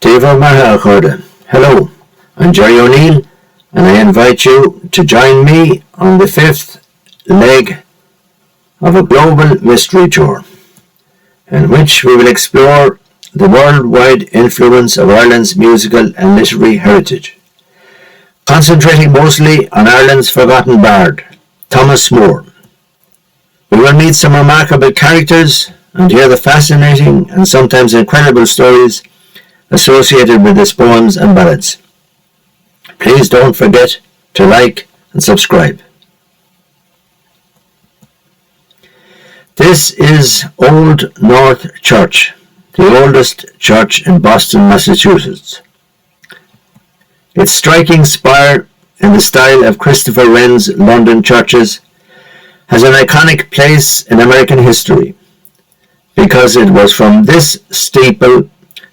Díomh maith chuirde. Hello, I'm Jerry O'Neill, and I invite you to join me on the fifth leg of a global mystery tour, in which we will explore the worldwide influence of Ireland's musical and literary heritage, concentrating mostly on Ireland's forgotten bard, Thomas Moore. We will meet some remarkable characters and hear the fascinating and sometimes incredible stories associated with his poems and ballads. Please don't forget to like and subscribe. This is Old North Church, the oldest church in Boston, Massachusetts. Its striking spire, in the style of Christopher Wren's London churches, has an iconic place in American history, because it was from this steeple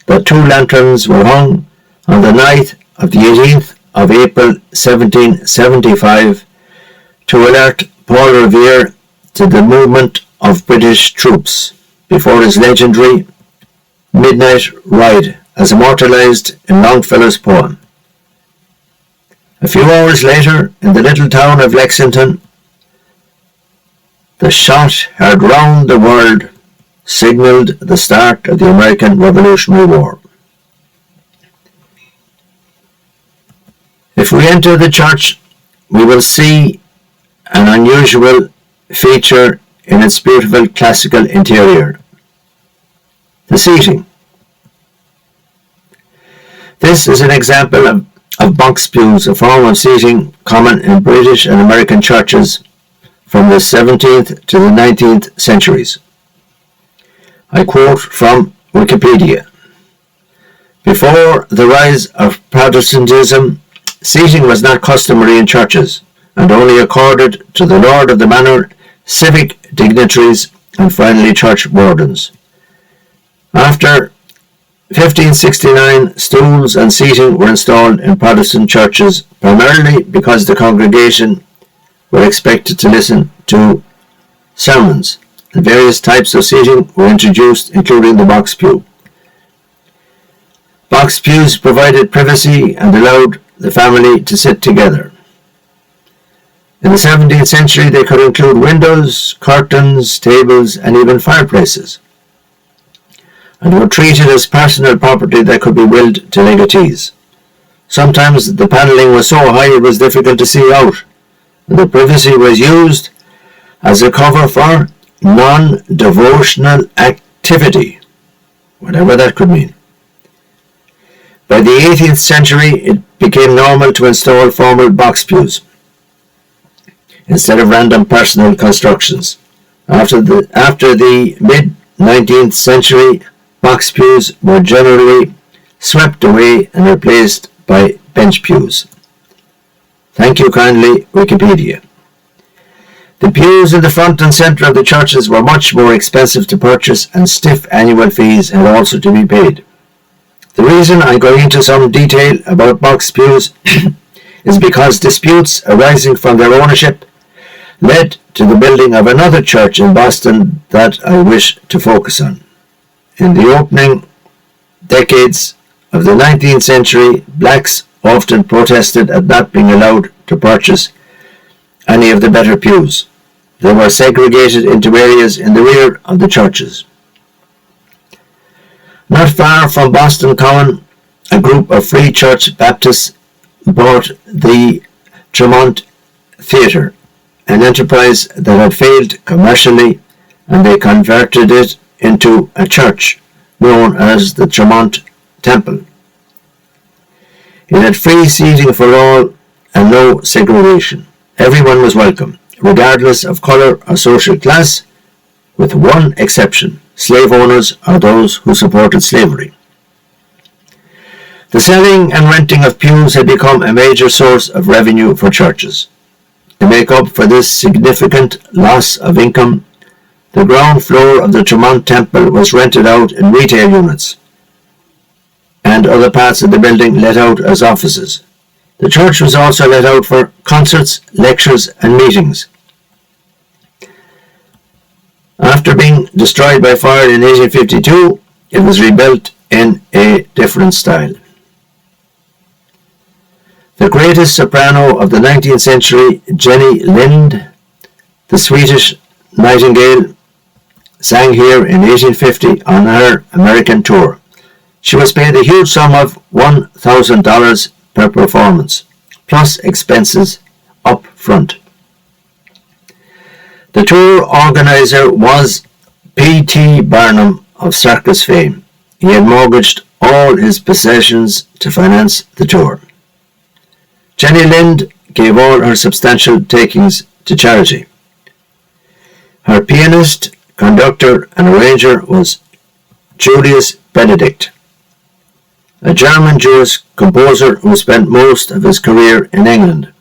that two lanterns were hung on the night of the 18th of April 1775 to alert Paul Revere to the movement of British troops before his legendary midnight ride, as immortalized in Longfellow's poem. A few hours later, in the little town of Lexington, the shot heard round the world signalled the start of the American Revolutionary War. If we enter the church, we will see an unusual feature in its beautiful classical interior: the seating. This is an example of box pews, a form of seating common in British and American churches from the 17th to the 19th centuries. I quote from Wikipedia. Before the rise of Protestantism, seating was not customary in churches and only accorded to the lord of the manor, civic dignitaries, and finally church wardens. After 1569, stools and seating were installed in Protestant churches, primarily because the congregation were expected to listen to sermons, and various types of seating were introduced, including the box pew. Box pews provided privacy and allowed the family to sit together. In the 17th century, they could include windows, curtains, tables, and even fireplaces, and were treated as personal property that could be willed to legatees. Sometimes the panelling was so high it was difficult to see out, and the privacy was used as a cover for non-devotional activity, whatever that could mean. By the 18th century, it became normal to install formal box pews instead of random personal constructions. After the mid-19th century, box pews were generally swept away and replaced by bench pews. Thank you kindly, Wikipedia. The pews in the front and centre of the churches were much more expensive to purchase, and stiff annual fees had also to be paid. The reason I'm going into some detail about box pews is because disputes arising from their ownership led to the building of another church in Boston that I wish to focus on. In the opening decades of the 19th century, blacks often protested at not being allowed to purchase any of the better pews. They were segregated into areas in the rear of the churches. Not far from Boston Common, a group of Free Church Baptists bought the Tremont Theatre, an enterprise that had failed commercially, and they converted it into a church known as the Tremont Temple. It had free seating for all and no segregation. Everyone was welcome, regardless of colour or social class, with one exception: slave owners or those who supported slavery. The selling and renting of pews had become a major source of revenue for churches. To make up for this significant loss of income, the ground floor of the Tremont Temple was rented out in retail units, and other parts of the building let out as offices. The church was also let out for concerts, lectures, and meetings. After being destroyed by fire in 1852, it was rebuilt in a different style. The greatest soprano of the 19th century, Jenny Lind, the Swedish Nightingale, sang here in 1850 on her American tour. She was paid a huge sum of $1,000 per performance, plus expenses up front. The tour organizer was P.T. Barnum of circus fame. He had mortgaged all his possessions to finance the tour. Jenny Lind gave all her substantial takings to charity. Her pianist, conductor and arranger was Julius Benedict, a German Jewish composer who spent most of his career in England.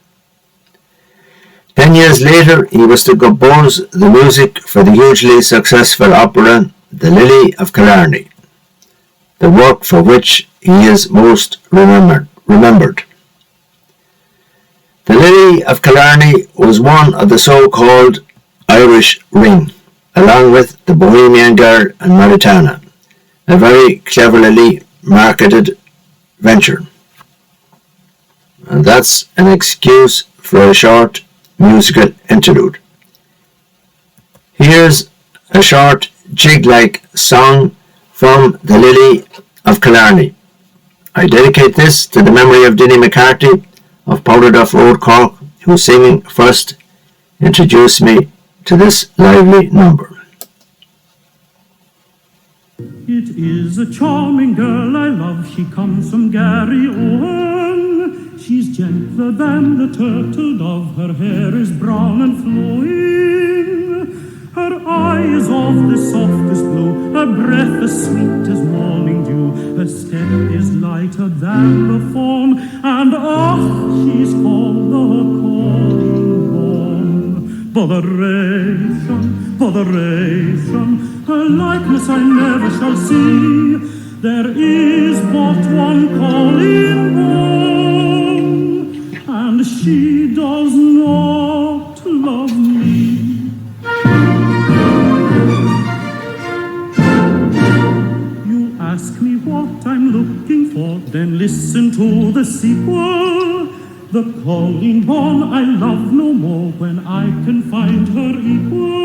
10 years later, he was to compose the music for the hugely successful opera The Lily of Killarney, the work for which he is most remembered. The Lily of Killarney was one of the so-called Irish Ring, along with The Bohemian Girl and Maritana, a very cleverly marketed venture. And that's an excuse for a short musical interlude. Here's a short jig-like song from The Lily of Killarney. I dedicate this to the memory of Dinny McCarthy of Powderduff Road, Cork, whose singing first introduced me to this lively number. It is a charming girl I love, she comes from Garryowen. She's gentler than the turtle dove, her hair is brown and flowing. Her eye is of the softest blue, her breath as sweet as morning dew. Her step is lighter than the fawn, and she's called the calling born. Botheration, her likeness I never shall see. There is but one calling born, and she does not love me. You ask me what I'm looking for, then listen to the sequel. The calling born I love no more, when I can find her equal.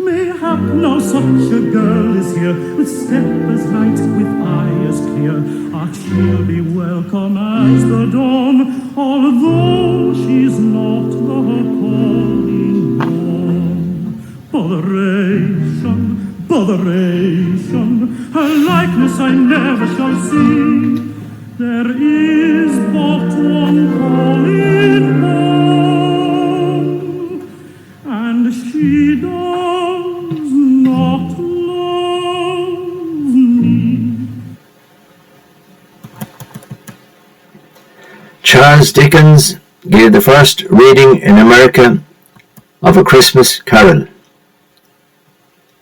Mayhap now such a girl is here, with step as light, with eye as clear. She'll be welcome as the dawn, although she's not the calling born. Botheration, her likeness I never shall see. There is but one calling born, and she does not love me. Charles Dickens gave the first reading in America of A Christmas Carol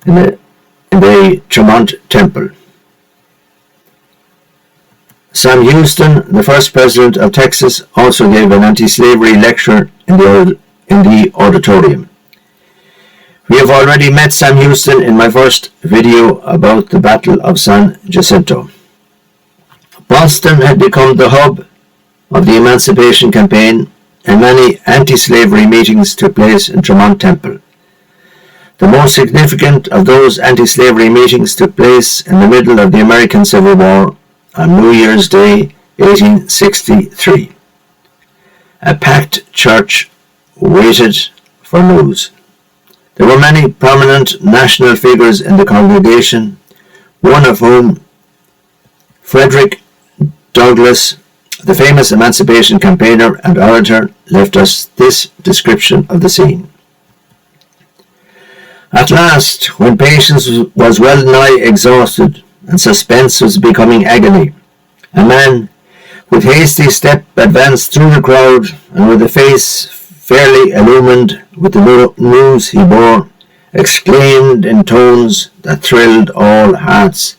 in the Tremont Temple. Sam Houston, the first president of Texas, also gave an anti-slavery lecture in the auditorium. We have already met Sam Houston in my first video about the Battle of San Jacinto. Boston had become the hub of the Emancipation campaign, and many anti-slavery meetings took place in Tremont Temple. The most significant of those anti-slavery meetings took place in the middle of the American Civil War on New Year's Day, 1863. A packed church waited for news. There were many prominent national figures in the congregation, one of whom, Frederick Douglass, the famous emancipation campaigner and orator, left us this description of the scene. At last, when patience was well nigh exhausted and suspense was becoming agony, a man with hasty step advanced through the crowd, and with a face fairly illumined with the news he bore, exclaimed in tones that thrilled all hearts,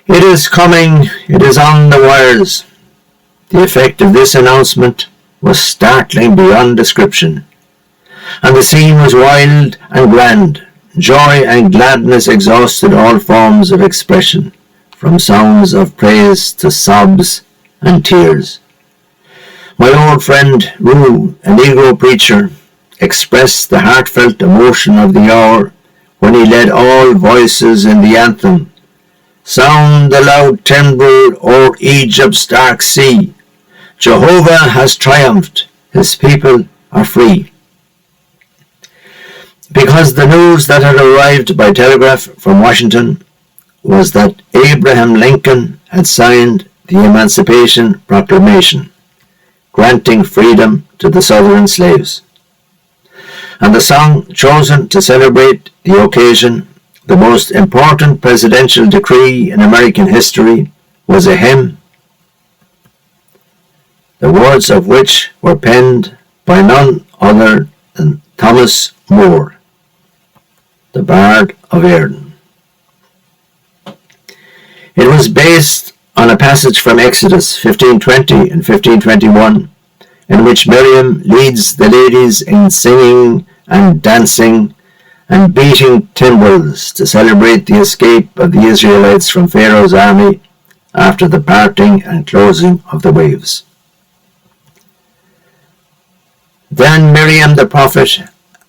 "It is coming! It is on the wires!" The effect of this announcement was startling beyond description, and the scene was wild and grand. Joy and gladness exhausted all forms of expression, from songs of praise to sobs and tears. My old friend Rue, a Negro preacher, expressed the heartfelt emotion of the hour when he led all voices in the anthem, "Sound the loud timbrel o'er Egypt's dark sea. Jehovah has triumphed, his people are free." Because the news that had arrived by telegraph from Washington was that Abraham Lincoln had signed the Emancipation Proclamation, granting freedom to the Southern slaves. And the song chosen to celebrate the occasion, the most important presidential decree in American history, was a hymn, the words of which were penned by none other than Thomas Moore, the Bard of Erin. It was based on a passage from Exodus 15:20 and 15:21, in which Miriam leads the ladies in singing and dancing and beating timbrels to celebrate the escape of the Israelites from Pharaoh's army after the parting and closing of the waves. Then Miriam the prophet,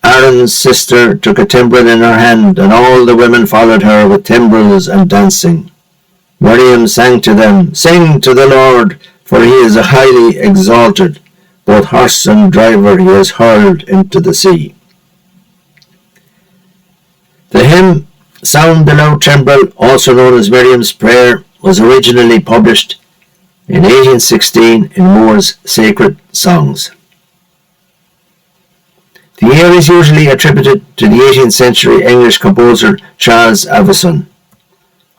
Aaron's sister, took a timbrel in her hand, and all the women followed her with timbrels and dancing. Miriam sang to them, "Sing to the Lord, for he is highly exalted. Both horse and driver he has hurled into the sea." The hymn, "Sound the Loud Timbrel," also known as Miriam's Prayer, was originally published in 1816 in Moore's Sacred Songs. The year is usually attributed to the 18th century English composer Charles Avison.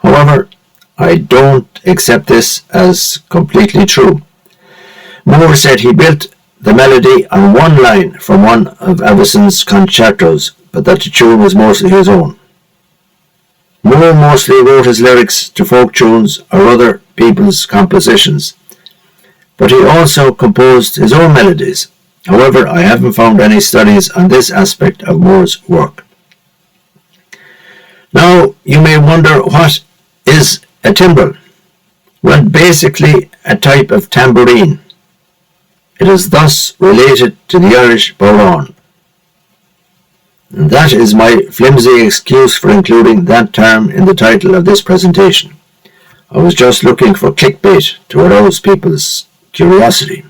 However, I don't accept this as completely true. Moore said he built the melody on one line from one of Avison's concertos, but that the tune was mostly his own. Moore mostly wrote his lyrics to folk tunes or other people's compositions, but he also composed his own melodies. However, I haven't found any studies on this aspect of Moore's work. Now, you may wonder, what is a timbrel? Well, basically a type of tambourine. It is thus related to the Irish bodhrán. And that is my flimsy excuse for including that term in the title of this presentation. I was just looking for clickbait to arouse people's curiosity.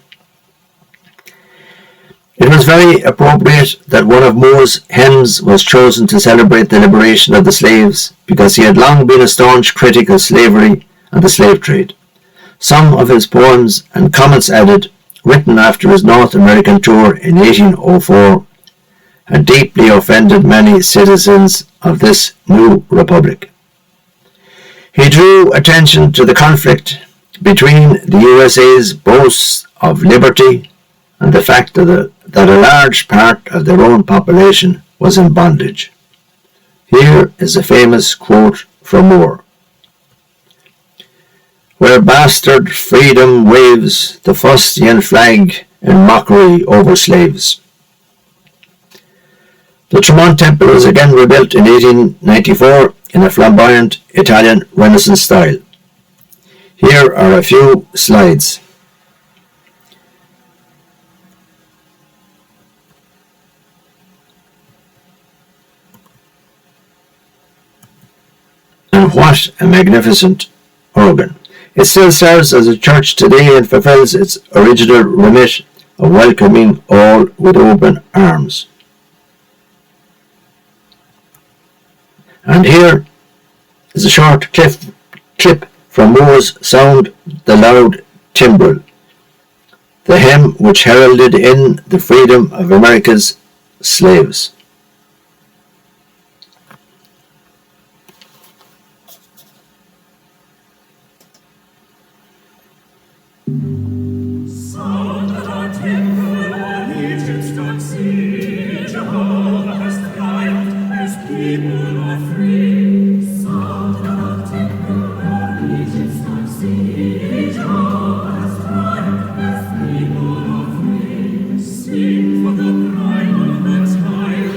It was very appropriate that one of Moore's hymns was chosen to celebrate the liberation of the slaves, because he had long been a staunch critic of slavery and the slave trade. Some of his poems and comments added, written after his North American tour in 1804, had deeply offended many citizens of this new republic. He drew attention to the conflict between the USA's boasts of liberty and the fact that a large part of their own population was in bondage. Here is a famous quote from Moore: "Where bastard freedom waves the fustian flag in mockery over slaves." The Tremont Temple was again rebuilt in 1894 in a flamboyant Italian Renaissance style. Here are a few slides. And what a magnificent organ. It still serves as a church today and fulfills its original remit of welcoming all with open arms. And here is a short clip from Moore's "Sound the Loud Timbrel," the hymn which heralded in the freedom of America's slaves. Sound the loud timbrel, all Egypt's dark sea. Jehovah has triumphed, his people are free. Sound the loud timbrel, all Egypt's dark sea. Jehovah has triumphed, his people are free. Sing for the pride of the child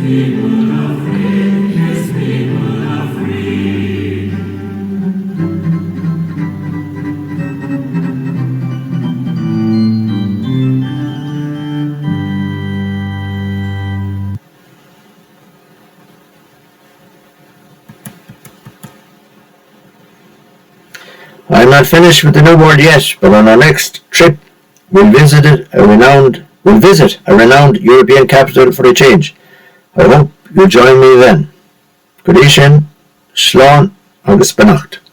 I'm not finished with the New World yet, but on our next trip we'll visit a renowned European capital for a change. I hope you'll join me then. Good evening, Slán agus beannacht.